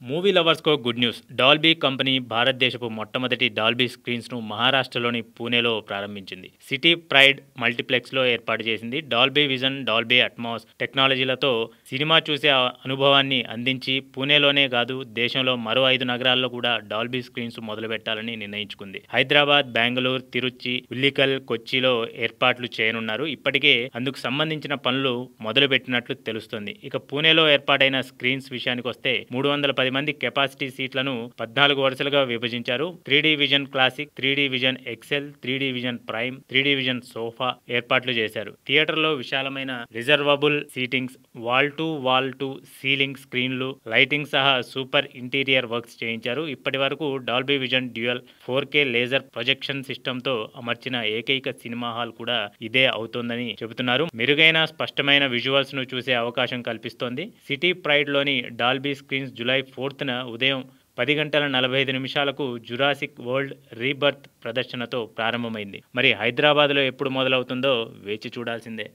Movie లవర్స్‌కో good news. Dolby company భారతదేశపు మొట్టమొదటి డాల్బీ స్క్రీన్స్‌ను మహారాష్ట్రలోని పూణేలో ప్రారంభించింది. సిటీ ప్రైడ్ మల్టీప్లెక్స్‌లో ఏర్పాటు చేసింది. డాల్బీ విజన్, డాల్బీ అట్మాస్ టెక్నాలజీలతో సినిమా చూసే అనుభవాన్ని అందించి పూణేలోనే కాదు దేశంలో మరో 5 నగరాల్లో కూడా డాల్బీ స్క్రీన్స్ మొదలుపెట్టాలని నిర్ణయించుకుంది. హైదరాబాద్, బెంగళూరు, తిరుచి, ఉల్లికల్, కొచ్చిలో ఏర్పాట్లు చేయనున్నారు. ఇప్పటికే అందుకు సంబంధించిన పనులు మొదలుపెట్టినట్లు తెలుస్తోంది. ఇక పూణేలో ఏర్పాటైన స్క్రీన్స్ విషయానికి వస్తే 310 మంది కెపాసిటీ సీట్లను 14 వరుసలుగా విభజించారు. 3D vision classic, 3D vision Excel, 3D vision Prime, 3D vision sofa ఏర్పాట్లు చేశారు. థియేటర్లో విశాలమైన reservable seatings, wall to ceiling స్క్రీన్లు, లైటింగ్ సహా సూపర్ ఇంటీరియర్ వర్క్స్ చేయించారు. ఇప్పటి వరకు Dolby vision dual 4K laser projection సిస్టంతో అమర్చిన ఏకైక సినిమా హాల్ కూడా ఇదే అవుతోందని చెబుతున్నారు. మెరుగైన స్పష్టమైన విజువల్స్ ను చూసే అవకాశం కల్పిస్తోంది. సిటీ ప్రైడ్ లోని డాల్బీ స్క్రీన్స్ జూలై 4న ఉదయం 10:45 జురాసిక్ వరల్డ్ రీబర్త్ ప్రదర్శనతో ప్రారంభమైంది. మరి హైదరాబాద్లో ఎప్పుడు మొదలవుతుందో వేచి చూడాల్సిందే.